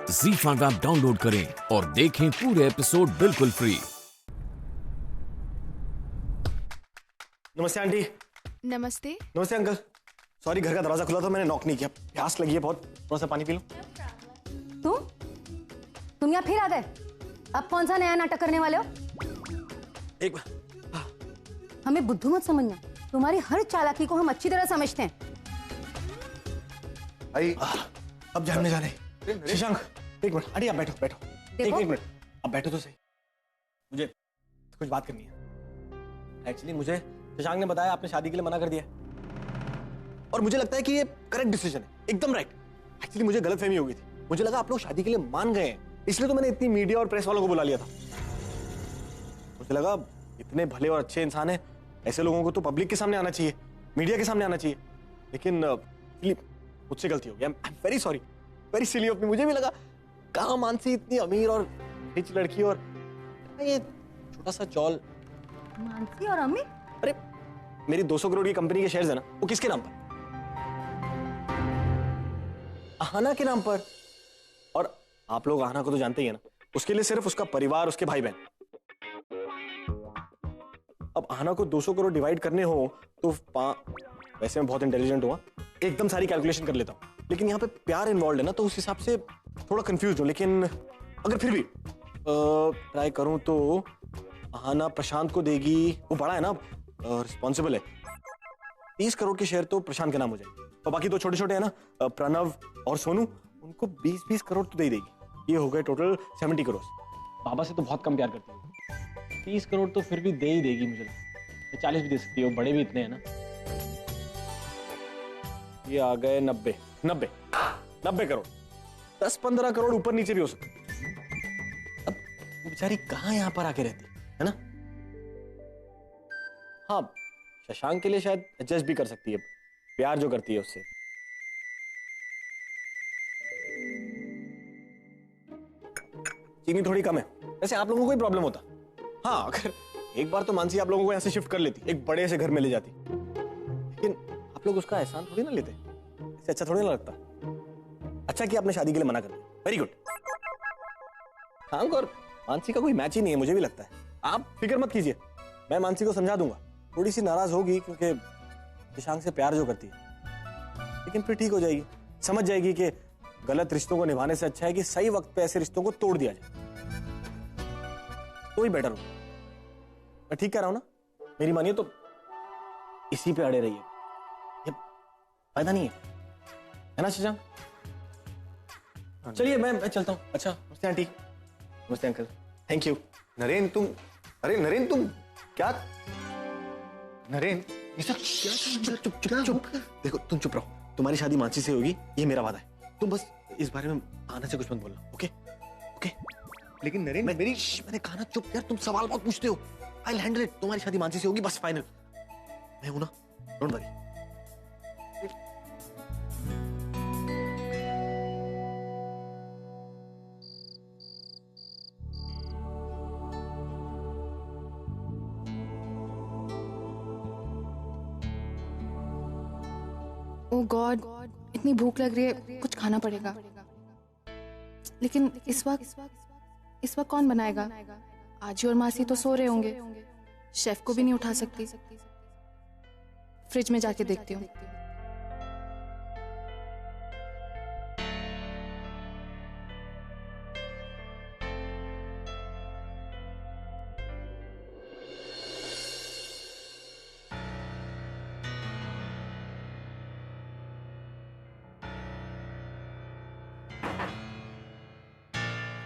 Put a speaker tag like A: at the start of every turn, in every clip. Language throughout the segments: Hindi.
A: ZEE5 ऐप डाउनलोड करें और देखें पूरे एपिसोड बिल्कुल फ्री।
B: नमस्ते आंटी।
C: नमस्ते।
B: नमस्ते अंकल। सॉरी, घर का दरवाजा खुला था, मैंने नॉक नहीं किया। प्यास लगी है बहुत, थोड़ा सा पानी पी लो।
D: तुम यहाँ फिर आ गए? अब कौन सा नया नाटक करने वाले हो?
B: एक बार
D: हमें बुद्धू मत समझना, तुम्हारी हर चालाकी को हम अच्छी तरह समझते हैं।
B: अब जानने जाने। शशांक, एक मिनट। अरे आप बैठो बैठो। एक मिनट, अब बैठो तो सही। मुझे कुछ बात करनी है। एक्चुअली मुझे शशांक ने बताया आपने शादी के लिए मना कर दिया, और मुझे लगता है कि ये करेक्ट डिसीजन है, एकदम राइट। एक्चुअली मुझे गलतफहमी हो गई थी, मुझे लगा आप लोग शादी के लिए मान गए हैं, इसलिए तो मैंने इतनी मीडिया और प्रेस वालों को बुला लिया था। मुझे लगा इतने भले और अच्छे इंसान हैं, ऐसे लोगों को तो पब्लिक के सामने आना चाहिए, मीडिया के सामने आना चाहिए। लेकिन मुझसे गलती हो गई। I am very sorry, very silly of me. मुझे भी लगा कहाँ मानसी इतनी अमीर और रिच लड़की, और ये छोटा सा चौल।
D: मानसी और अम्मी?
B: अरे मेरी 200 करोड़ की कंपनी के शेयर्स है ना, वो किसके नाम पर? आहाना के नाम पर। और आप लोग आहाना को तो जानते ही है ना, उसके लिए सिर्फ उसका परिवार, उसके भाई बहन। अब आहाना को 200 करोड़ डिवाइड करने हो तो वैसे मैं बहुत इंटेलिजेंट हुआ, एकदम सारी कैलकुलेशन कर लेता हूं, लेकिन यहाँ पे प्यार इन्वॉल्व है ना, तो उस हिसाब से थोड़ा कंफ्यूज हूं। लेकिन अगर फिर भी ट्राई करूं तो आहाना प्रशांत को देगी, वो बड़ा है ना, रिस्पॉन्सिबल है। 30 करोड़ के शेयर तो प्रशांत के नाम हो जाएंगे, और बाकी तो छोटे छोटे है ना, प्रणव और सोनू, उनको 20-20 करोड़ तो दे ही देगी। ये हो गए टोटल 70 करोड़। बाबा से तो बहुत कम प्यार करती है, 30 करोड़ तो फिर भी दे ही देगी मुझे। 40 भी दे सकती है, वो बड़े भी इतने हैं ना। ये आ गए 90 करोड़। 10-15 करोड़ ऊपर नीचे भी हो सकते। अब वो बेचारी कहाँ यहाँ पर आके रहती है ना। हाँ, शशांक के लिए शायद एडजस्ट भी कर सकती है, प्यार जो करती है उससे। चीनी थोड़ी कम है, वैसे आप लोगों को ही प्रॉब्लम होता। हाँ, अगर एक बार तो मानसी आप लोगों को यहाँ से शिफ्ट कर लेती, एक बड़े से घर में ले जाती, लेकिन आप लोग उसका एहसान थोड़ी ना लेते। इससे अच्छा थोड़ी ना लगता। अच्छा कि आपने शादी के लिए मना कर दिया, वेरी गुड। शशांक और मानसी का कोई मैच ही नहीं है, मुझे भी लगता है। आप फिक्र मत कीजिए, मैं मानसी को समझा दूंगा। थोड़ी सी नाराज होगी क्योंकि शशांक से प्यार जो करती है, लेकिन फिर ठीक हो जाएगी, समझ जाएगी कि गलत रिश्तों को निभाने से अच्छा है कि सही वक्त पे ऐसे रिश्तों को तोड़ दिया जाए, तो ही बेटर हो। मैं ठीक कह रहा हूं ना? मेरी मानिए तो इसी पे अड़े रहिए, ये फायदा नहीं है ना शशांक? चलिए मैं चलता हूं। अच्छा, नमस्ते आंटी। नमस्ते अंकल। Thank you.
E: नरेन तुम, अरे नरेन तुम क्या? नरेन ये सब
B: चुप। देखो तुम चुप रहो, तुम्हारी शादी मानसी से होगी, ये मेरा वादा है। तुम बस इस बारे में आना से कुछ मत बोलना, ओके? ओके?
E: लेकिन नरेन
B: मैंने कहा ना चुप यार, तुम सवाल बहुत पूछते हो। I will handle it. तुम्हारी शादी मानसी से होगी, बस फाइनल। मैं हूं ना, डोंट वरी।
C: ओह गॉड, इतनी भूख लग रही है, कुछ खाना पड़ेगा। लेकिन इस वक्त कौन बनाएगा? आजी और मासी तो सो रहे होंगे, शेफ को भी नहीं उठा सकती। फ्रिज में जाके देखती हूँ।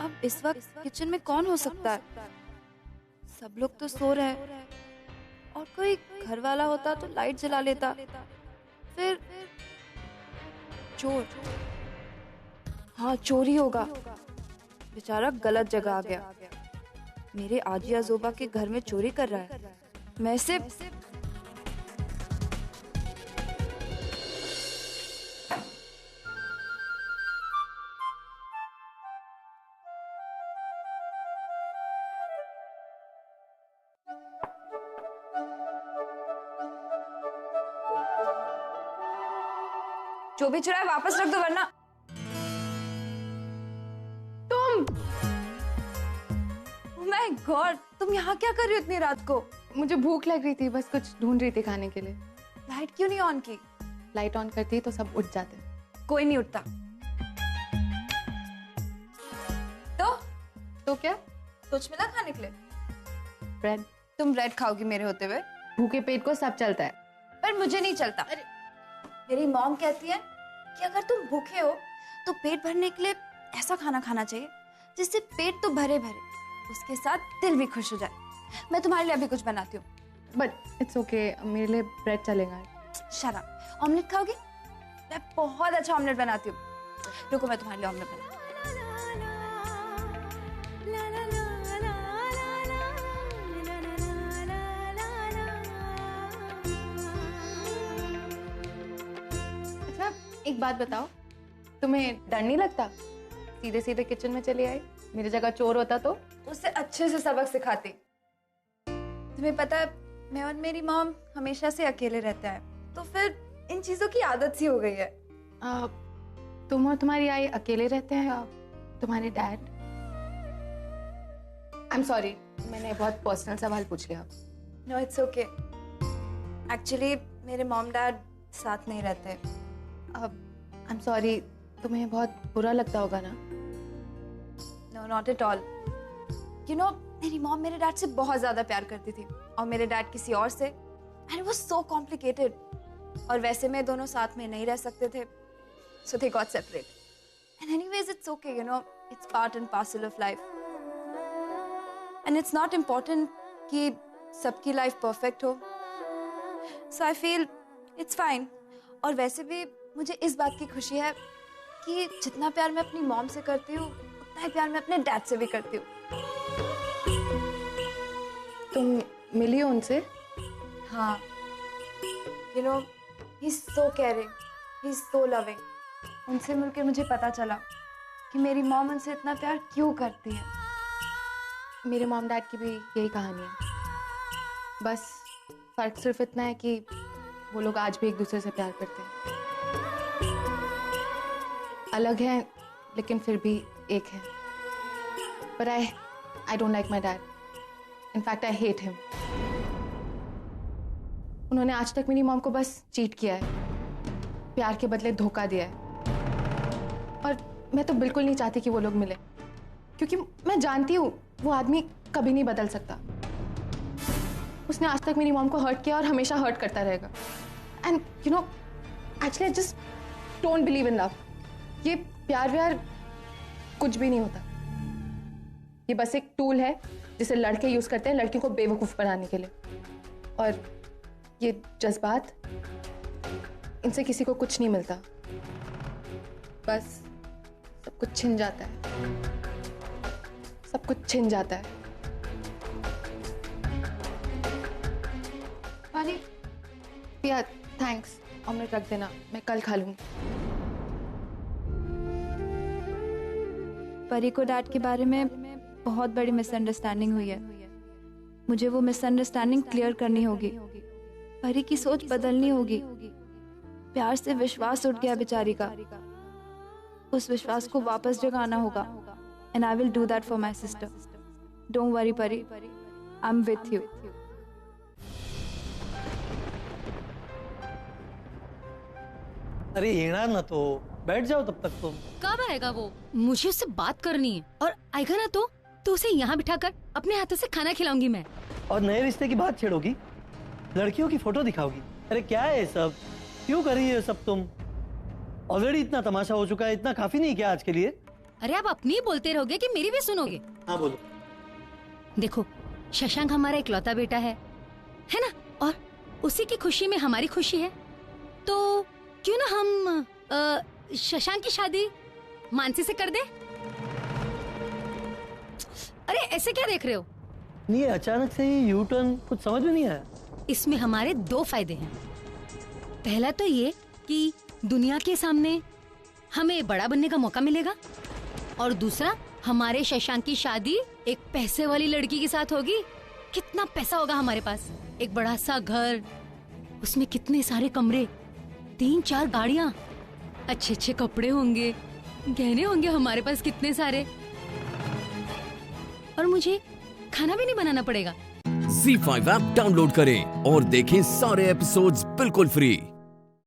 F: अब इस वक्त किचन में कौन हो सकता है? सब लोग तो सो रहे हैं, और कोई घर वाला होता तो लाइट जला लेता। फिर चोर। हाँ, चोरी होगा। बेचारा गलत जगह आ गया। मेरे आजी आजोबा के घर में चोरी कर रहा है। मैं सिर्फ जो भी चुरा है वापस रख दो, वरना माय गॉड, तुम यहाँ क्या कर रही हो इतनी रात को?
C: मुझे भूख लग रही थी, बस कुछ ढूंढ रही थी खाने के लिए।
F: लाइट क्यों नहीं ऑन की?
C: लाइट ऑन करती तो सब उठ जाते।
F: कोई नहीं उठता।
C: तो क्या?
F: कुछ मिला खाने के लिए?
C: ब्रेड।
F: तुम ब्रेड खाओगी मेरे होते हुए?
C: भूखे पेट को सब चलता है।
F: पर मुझे नहीं चलता। अरे मेरी मॉम कहती है कि अगर तुम भूखे हो तो पेट भरने के लिए ऐसा खाना खाना चाहिए जिससे पेट तो भरे भरे, उसके साथ दिल भी खुश हो जाए। मैं तुम्हारे लिए अभी कुछ बनाती हूँ।
C: बट इट्स ओके, मेरे लिए ब्रेड चलेगा।
F: Shut up. ऑमलेट खाओगी? मैं बहुत अच्छा ऑमलेट बनाती हूँ। रुको, मैं तुम्हारे लिए ऑमलेट बनाती हूँ।
C: अच्छा, एक बात बताओ, तुम्हें डर नहीं लगता? सीधे सीधे किचन में चली आई, मेरी जगह चोर होता तो?
F: उससे अच्छे से सबक सिखाती। तुम्हें पता है, मैं और मेरी मॉम हमेशा से अकेले रहते हैं, तो फिर इन चीजों की आदत सी हो गई है।
C: तुम और तुम्हारी आई अकेले रहते हैं? तुम्हारे डैड? आई एम सॉरी, मैंने बहुत पर्सनल सवाल पूछ लिया।
F: No it's okay. एक्चुअली मेरे मॉम डैड साथ नहीं रहते।
C: आई एम सॉरी, तुम्हें बहुत बुरा लगता होगा ना?
F: No not at all. You know, मेरी मॉम मेरे डैड से बहुत ज्यादा प्यार करती थी और मेरे डैड किसी और से, and it was so complicated. और वैसे में दोनों साथ में नहीं रह सकते थे, so they got separate. And anyways it's okay, you know, it's part and parcel of life. And it's not important कि सबकी लाइफ परफेक्ट हो, so I feel it's fine. और वैसे भी मुझे इस बात की खुशी है कि जितना प्यार मैं अपनी मॉम से करती हूँ उतना ही प्यार मैं अपने डैड से भी करती हूँ।
C: तुम मिली हो उनसे?
F: हाँ, you know, he is so caring, he is so loving. उनसे मिलकर मुझे पता चला कि मेरी मॉम उनसे इतना प्यार क्यों करती है।
C: मेरे मॉम डैड की भी यही कहानी है, बस फर्क सिर्फ इतना है कि वो लोग आज भी एक दूसरे से प्यार करते हैं। अलग हैं लेकिन फिर भी एक है। पर I don't like my dad, in fact I hate him. उन्होंने आज तक मेरी मॉम को बस चीट किया है, प्यार के बदले धोखा दिया है। और मैं तो बिल्कुल नहीं चाहती कि वो लोग मिले, क्योंकि मैं जानती हूँ वो आदमी कभी नहीं बदल सकता। उसने आज तक मेरी मॉम को हर्ट किया और हमेशा हर्ट करता रहेगा। And you know, actually I just don't believe in love. ये प्यार व्यार कुछ भी नहीं होता। ये बस एक टूल है जिसे लड़के यूज करते हैं लड़कियों को बेवकूफ बनाने के लिए। और ये जज्बात, इनसे किसी को कुछ नहीं मिलता, बस सब कुछ छिन जाता है, सब कुछ छिन जाता है। वाली पिया, थैंक्स, ऑमलेट रख देना, मैं कल खा लूंगी।
F: परी को डैड के बारे में बहुत बड़ी मिसअंडरस्टैंडिंग हुई है। मुझे वो मिसअंडरस्टैंडिंग क्लियर करनी होगी। परी की सोच बदलनी होगी। प्यार से विश्वास उठ गया बेचारी का, उस विश्वास को वापस जगाना होगा। And I will do that for my sister. Don't worry परी, आई एम विथ यू।
G: अरे येणार ना तो, बैठ जाओ तब तक तुम।
H: कब आएगा वो? मुझे उससे बात करनी है, और आएगा ना तो उसे यहाँ बिठाकर अपने हाथों से खाना खिलाऊंगी मैं।
G: और नए रिश्ते की बात छेड़ोगी, लड़कियों की फोटो दिखाओगी। अरे क्या है ये सब, क्यों कर रही है सब तुम? ऑलरेडी इतना तमाशा हो चुका है, इतना काफी नहीं क्या आज के लिए?
H: अरे आप अपनी ही बोलते रहोगे कि मेरी भी सुनोगे?
G: हाँ बोलो।
H: देखो, शशांक हमारा इकलौता बेटा है ना, और उसी की खुशी में हमारी खुशी है, तो क्यों ना हम शशांक की शादी मानसी से कर दे? अरे ऐसे क्या देख रहे हो?
G: नहीं, अचानक से ये यू टर्न कुछ समझ में नहीं आया।
H: इसमें हमारे दो फायदे हैं। पहला तो ये कि दुनिया के सामने हमें बड़ा बनने का मौका मिलेगा, और दूसरा, हमारे शशांक की शादी एक पैसे वाली लड़की के साथ होगी। कितना पैसा होगा हमारे पास, एक बड़ा सा घर, उसमें कितने सारे कमरे, 3-4 गाड़ियां, अच्छे अच्छे कपड़े होंगे, गहने होंगे हमारे पास कितने सारे। और मुझे खाना भी नहीं बनाना पड़ेगा।
A: Z5 ऐप डाउनलोड करें और देखें सारे एपिसोड्स बिल्कुल फ्री।